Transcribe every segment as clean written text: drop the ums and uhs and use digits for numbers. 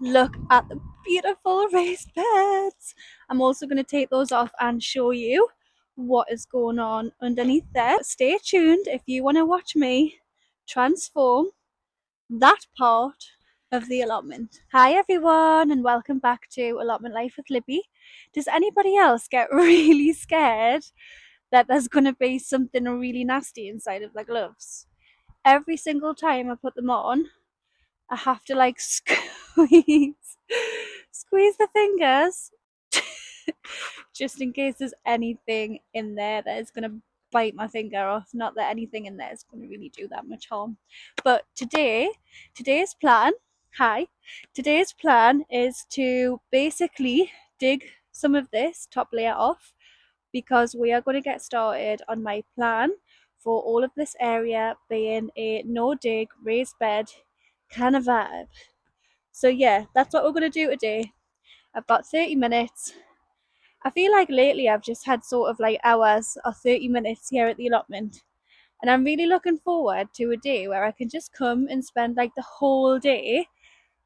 Look at the beautiful raised beds. I'm also going to take those off and show you what is going on underneath there. Stay tuned if you want to watch me transform that part of the allotment. Hi everyone and welcome back to Allotment Life with Libby. Does anybody else get really scared that there's going to be something really nasty inside of the gloves? Every single time I put them on, I have to like squeeze the fingers just in case there's anything in there that is going to bite my finger off. Not that anything in there is going to really do that much harm. But today's plan is to basically dig some of this top layer off, because we are going to get started on my plan for all of this area being a no dig raised bed kind of vibe. So yeah, that's what we're going to do today. I've got 30 minutes. I feel like lately I've just had sort of like hours or 30 minutes here at the allotment, and I'm really looking forward to a day where I can just come and spend like the whole day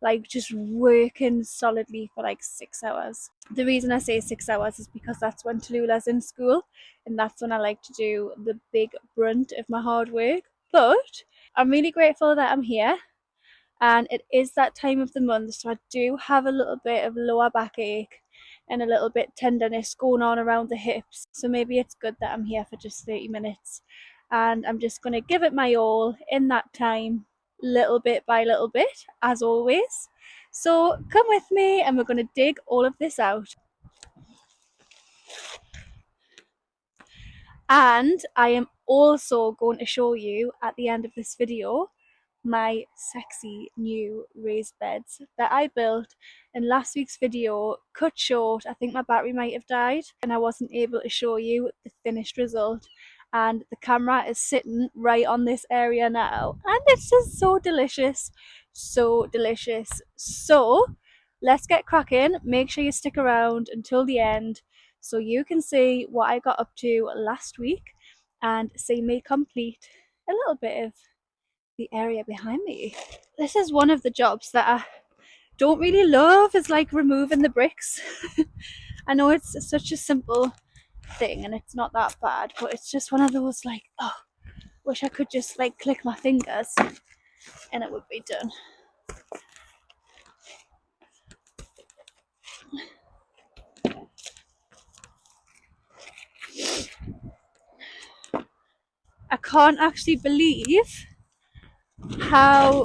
like just working solidly for like 6 hours. The reason I say 6 hours is because that's when Tallulah's in school, and that's when I like to do the big brunt of my hard work. But I'm really grateful that I'm here, and it is that time of the month, so I do have a little bit of lower backache and a little bit tenderness going on around the hips, so maybe it's good that I'm here for just 30 minutes and I'm just going to give it my all in that time, little bit by little bit, as always. So come with me and we're going to dig all of this out. And I am also going to show you at the end of this video my sexy new raised beds that I built in last week's video. Cut short, I think my battery might have died and I wasn't able to show you the finished result, and the camera is sitting right on this area now and it's just so delicious, so delicious. So let's get cracking. Make sure you stick around until the end so you can see what I got up to last week and see me complete a little bit of the area behind me. This is one of the jobs that I don't really love, is like removing the bricks. I know it's such a simple thing and it's not that bad, but it's just one of those like, oh, wish I could just like click my fingers and it would be done. I can't actually believe how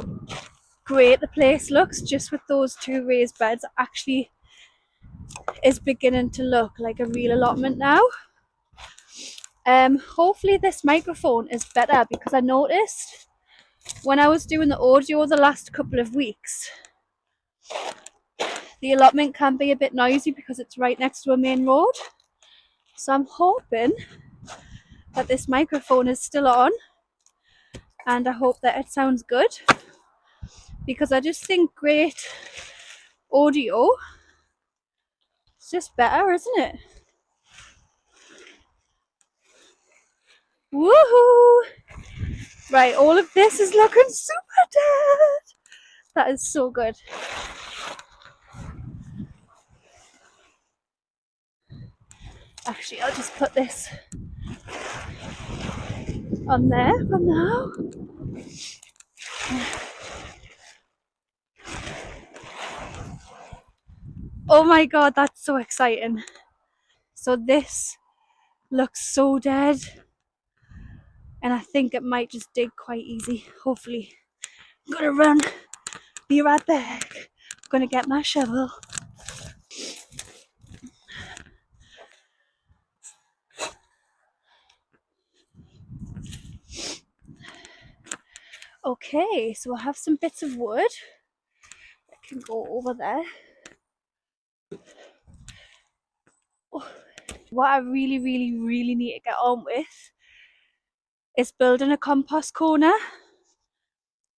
great the place looks just with those two raised beds. Actually is beginning to look like a real allotment now. Hopefully this microphone is better, because I noticed when I was doing the audio the last couple of weeks, the allotment can be a bit noisy because it's right next to a main road. So I'm hoping that this microphone is still on and I hope that it sounds good, because I just think great audio is just better, isn't it? Woohoo! Right, all of this is looking super dead. That is so good. Actually, I'll just put this on there for now. Oh my god, that's so exciting. So this looks so dead, and I think it might just dig quite easy, hopefully. I'm gonna run, be right back. I'm gonna get my shovel. Okay, so I have some bits of wood that can go over there. Oh, what I really need to get on with is building a compost corner,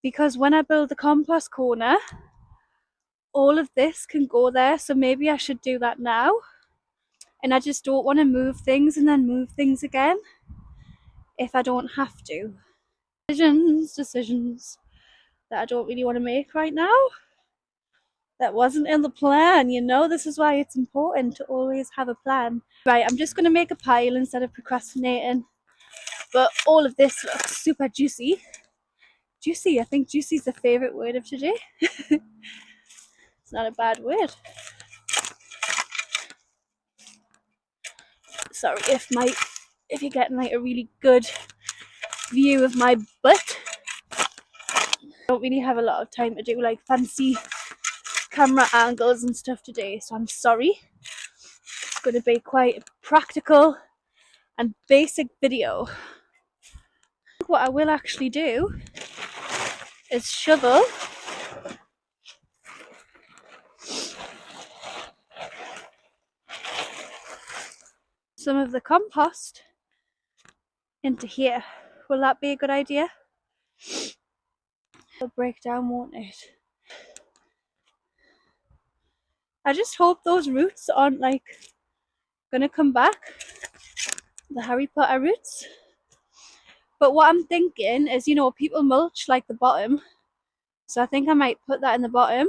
because when I build the compost corner, all of this can go there. So maybe I should do that now, and I just don't want to move things and then move things again if I don't have to. Decisions that I don't really want to make right now. That wasn't in the plan, you know? This is why it's important to always have a plan. Right, I'm just going to make a pile instead of procrastinating. But all of this looks super juicy. Juicy, I think juicy is the favourite word of today. It's not a bad word. Sorry if you're getting like a really good view of my butt. I don't really have a lot of time to do like fancy camera angles and stuff today, so I'm sorry. It's going to be quite a practical and basic video. What I will actually do is shovel some of the compost into here. Will that be a good idea? It'll break down, won't it? I just hope those roots aren't like gonna come back, the Harry Potter roots. But what I'm thinking is, you know, people mulch like the bottom, so I think I might put that in the bottom,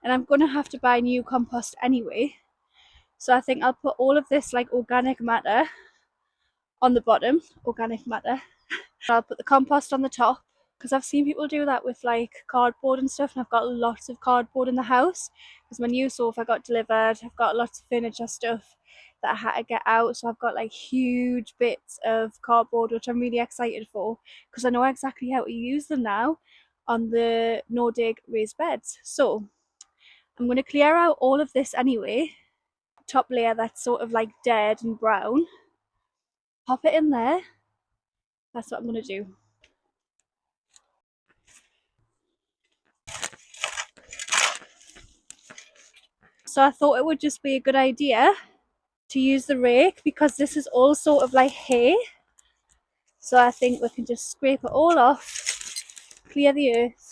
and I'm gonna have to buy new compost anyway, so I think I'll put all of this like organic matter on the bottom. Organic matter. I'll put the compost on the top, because I've seen people do that with like cardboard and stuff, and I've got lots of cardboard in the house because my new sofa got delivered. I've got lots of furniture stuff that I had to get out, so I've got like huge bits of cardboard, which I'm really excited for because I know exactly how to use them now on the no dig raised beds. So I'm going to clear out all of this anyway. Top layer that's sort of like dead and brown, pop it in there. That's what I'm going to do. So I thought it would just be a good idea to use the rake because this is all sort of like hay. So I think we can just scrape it all off, clear the earth.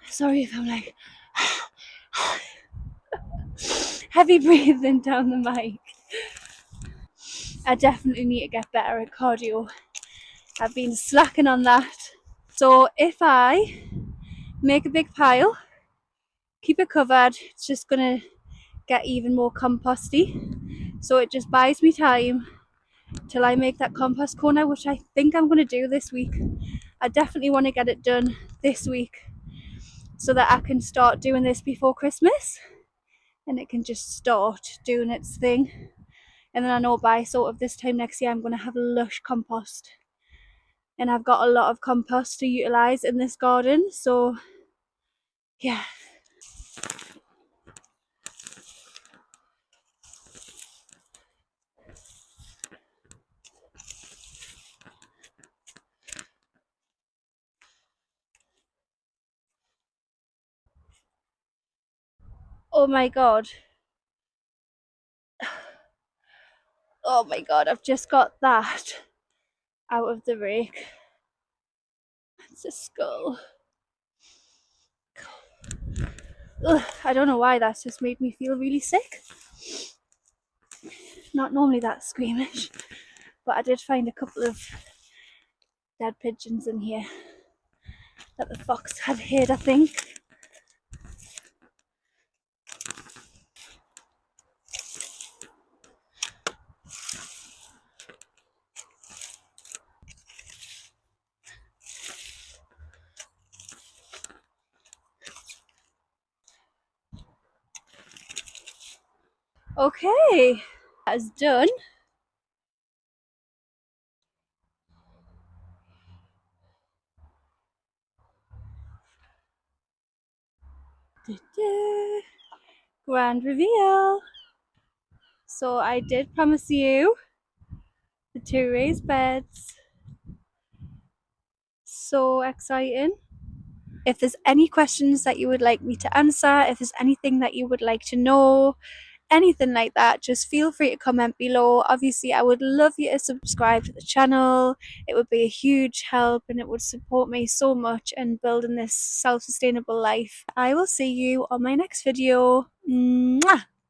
Sorry if I'm like heavy breathing down the mic. I definitely need to get better at cardio. I've been slacking on that. So if I make a big pile, keep it covered, it's just gonna get even more composty. So it just buys me time till I make that compost corner, which I think I'm going to do this week. I definitely want to get it done this week so that I can start doing this before Christmas and it can just start doing its thing. And then I know by sort of this time next year I'm going to have lush compost, and I've got a lot of compost to utilise in this garden, so yeah. Oh my god. Oh my god, I've just got that out of the rake. It's a skull. Ugh, I don't know why that's just made me feel really sick. Not normally that squeamish, but I did find a couple of dead pigeons in here that the fox had hid, I think. Okay, that is done. Grand reveal. So I did promise you the 2 raised beds. So exciting. If there's any questions that you would like me to answer, if there's anything that you would like to know, anything like that, just feel free to comment below. Obviously, I would love you to subscribe to the channel. It would be a huge help and it would support me so much in building this self-sustainable life. I will see you on my next video. Mwah!